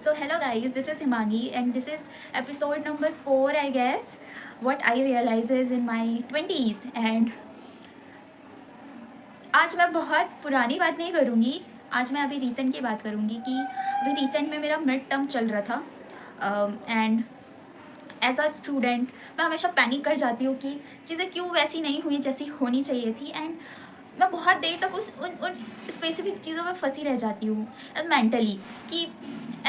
So hello guys, this is Himani and this is episode number 4 I guess. What I realizes in my 20s and आज मैं बहुत पुरानी बात नहीं करूँगी. आज मैं अभी रीसेंट की बात करूँगी कि अभी रीसेंट में मेरा मिड टर्म चल रहा था एंड एज अ स्टूडेंट मैं हमेशा पैनिक कर जाती हूँ कि चीज़ें क्यों वैसी नहीं हुई जैसी होनी चाहिए थी एंड मैं बहुत देर तक उस उन स्पेसिफिक चीज़ों में फंसी रह जाती हूँ मेंटली कि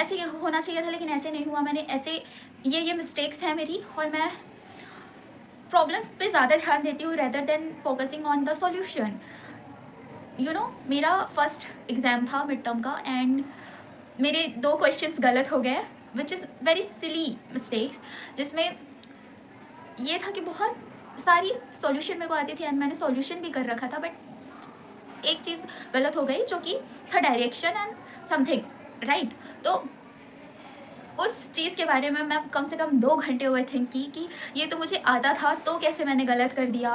ऐसे होना चाहिए था लेकिन ऐसे नहीं हुआ. मैंने ऐसे ये मिस्टेक्स हैं मेरी और मैं प्रॉब्लम्स पे ज़्यादा ध्यान देती हूँ rather than focusing on the solution. मेरा फर्स्ट एग्ज़ाम था मिड टर्म का एंड मेरे 2 क्वेश्चंस गलत हो गए which is very silly mistakes, जिसमें ये था कि बहुत सारी सॉल्यूशन मेरे को आती थी एंड मैंने सॉल्यूशन भी कर रखा था बट एक चीज़ गलत हो गई जो कि था डायरेक्शन एंड समथिंग राइट. तो उस चीज़ के बारे में मैं कम से कम 2 घंटे ओवर थिंक की कि ये तो मुझे आता था तो कैसे मैंने गलत कर दिया,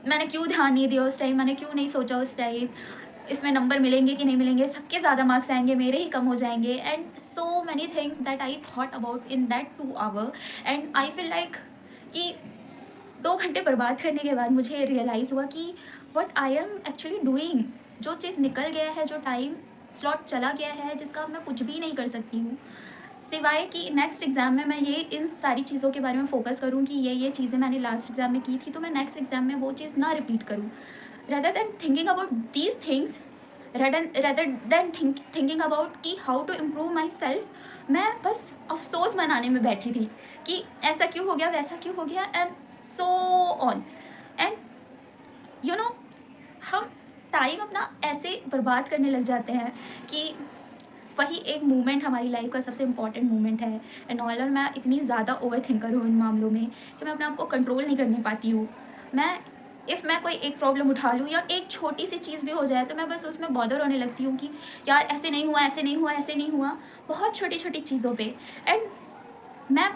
मैंने क्यों ध्यान नहीं दिया उस टाइम, मैंने क्यों नहीं सोचा उस टाइम, इसमें नंबर मिलेंगे कि नहीं मिलेंगे, सबके ज़्यादा मार्क्स आएंगे मेरे ही कम हो जाएंगे and so many things that I thought about in that 2 our and I feel like कि 2 घंटे बर्बाद करने के बाद मुझे रियलाइज़ हुआ कि what I am actually doing. जो चीज़ निकल गया है, जो टाइम स्लॉट चला गया है जिसका मैं कुछ भी नहीं कर सकती हूँ सिवाय कि नेक्स्ट एग्ज़ाम में मैं ये इन सारी चीज़ों के बारे में फ़ोकस करूँ कि ये चीज़ें मैंने लास्ट एग्ज़ाम में की थी तो मैं नेक्स्ट एग्ज़ाम में वो चीज़ ना रिपीट करूँ. Rather than thinking about these things, rather than thinking about कि how to improve myself, मैं बस अफसोस मनाने में बैठी थी कि ऐसा क्यों हो गया, वैसा क्यों हो गया एंड सो ऑन. एंड हम टाइम अपना ऐसे बर्बाद करने लग जाते हैं कि वही एक मोमेंट हमारी लाइफ का सबसे इम्पॉर्टेंट मोमेंट है एंड ऑल और मैं इतनी ज़्यादा ओवर थिंकर हूँ इन मामलों में कि मैं अपने आप को कंट्रोल नहीं करने पाती हूँ. मैं कोई एक प्रॉब्लम उठा लूँ या एक छोटी सी चीज़ भी हो जाए तो मैं बस उसमें बॉदर होने लगती हूँ कि यार ऐसे नहीं हुआ, ऐसे नहीं हुआ, ऐसे नहीं हुआ, बहुत छोटी छोटी चीज़ों पे. एंड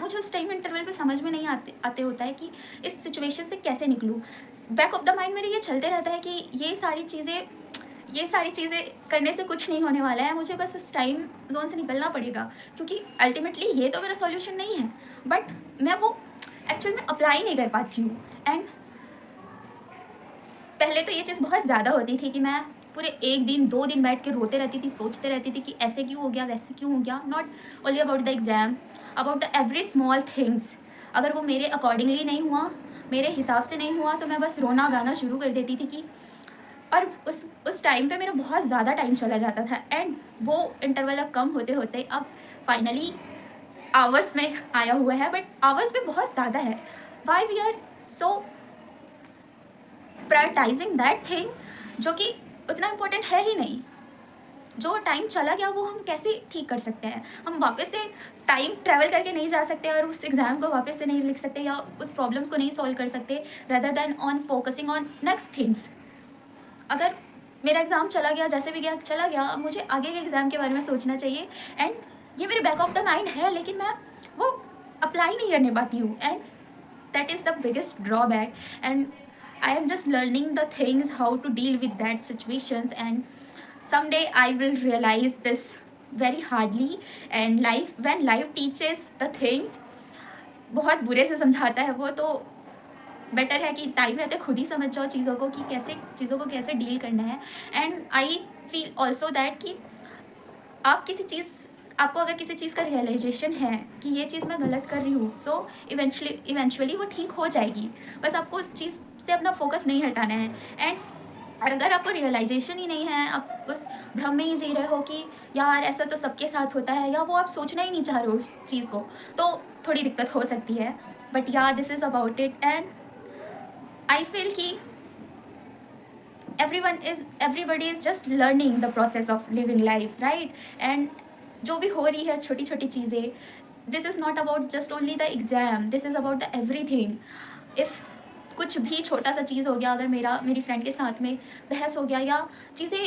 मुझे उस टाइम इंटरवल पे समझ में नहीं आते होता है कि इस सिचुएशन से कैसे निकलूँ. बैक ऑफ द माइंड मेरे ये चलते रहता है कि ये सारी चीज़ें करने से कुछ नहीं होने वाला है, मुझे बस इस टाइम जोन से निकलना पड़ेगा क्योंकि अल्टीमेटली ये तो मेरा सॉल्यूशन नहीं है बट मैं वो एक्चुअल में अप्लाई नहीं कर पाती हूँ. एंड पहले तो ये चीज़ बहुत ज़्यादा होती थी कि मैं पूरे 1 दिन 2 दिन बैठ के रोते रहती थी, सोचते रहती थी कि ऐसे क्यों हो गया, वैसे क्यों हो गया. Not only about the exam, about the every small things. अगर वो मेरे अकॉर्डिंगली नहीं हुआ, मेरे हिसाब से नहीं हुआ तो मैं बस रोना गाना शुरू कर देती थी कि और उस टाइम पे मेरा बहुत ज़्यादा टाइम चला जाता था एंड वो इंटरवल अब कम होते होते अब फाइनली आवर्स में आया हुआ है बट आवर्स भी बहुत ज़्यादा है. Why we are so prioritizing that thing जो कि उतना इम्पोर्टेंट है ही नहीं. जो टाइम चला गया वो हम कैसे ठीक कर सकते हैं. हम वापस से टाइम ट्रैवल करके नहीं जा सकते और उस एग्ज़ाम को वापस से नहीं लिख सकते या उस प्रॉब्लम्स को नहीं सॉल्व कर सकते rather than on focusing on next things. अगर मेरा एग्ज़ाम चला गया, जैसे भी गया चला गया, अब मुझे आगे के एग्ज़ाम के बारे में सोचना चाहिए एंड ये मेरे बैक ऑफ द माइंड है लेकिन मैं वो अप्लाई नहीं करने पाती हूँ and that is the biggest drawback. And I am just learning the things how to deal with that situations and someday I will realize this very hardly. And when life teaches the things, बहुत बुरे से समझाता है वो, तो better है कि time रहते खुद ही समझ जाओ चीज़ों को कि कैसे चीज़ों को कैसे डील करना है. And I feel also that कि आपको अगर किसी चीज़ का रियलाइजेशन है कि ये चीज़ मैं गलत कर रही हूँ तो इवेंचुअली वो ठीक हो जाएगी. बस आपको उस चीज़ से अपना फोकस नहीं हटाना है. एंड अगर आपको रियलाइजेशन ही नहीं है, आप उस भ्रम में ही जी रहे हो कि यार ऐसा तो सबके साथ होता है, या वो आप सोचना ही नहीं चाह रहे हो उस चीज़ को, तो थोड़ी दिक्कत हो सकती है. बट या this is about it. And I feel कि everybody is just learning the process of living life, right? And जो भी हो रही है छोटी छोटी चीज़ें, this is not about just only the exam, this is about the everything. If कुछ भी छोटा सा चीज़ हो गया, अगर मेरी फ्रेंड के साथ में बहस हो गया या चीज़ें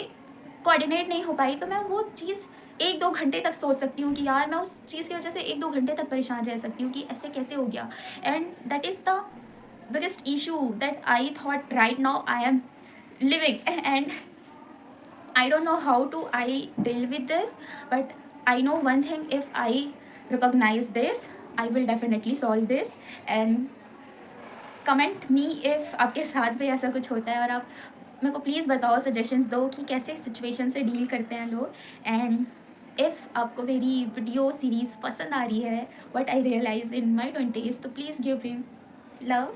कोऑर्डिनेट नहीं हो पाई, तो मैं वो चीज़ 1-2 घंटे तक सोच सकती हूँ कि यार मैं उस चीज़ की वजह से 1-2 घंटे तक परेशान रह सकती हूँ कि ऐसे कैसे हो गया. And that is the biggest issue that I thought right now I am living. And I don't know how to I deal with this, but I know one thing, if I recognize this, I will definitely solve this. And comment me if आपके साथ भी ऐसा कुछ होता है और आप मेरे को प्लीज़ बताओ, सजेशंस दो कि कैसे सिचुएशन से डील करते हैं लोग. एंड इफ़ आपको मेरी वीडियो सीरीज़ पसंद आ रही है, what I realise in my 20s, तो प्लीज़ गिव हिम लव.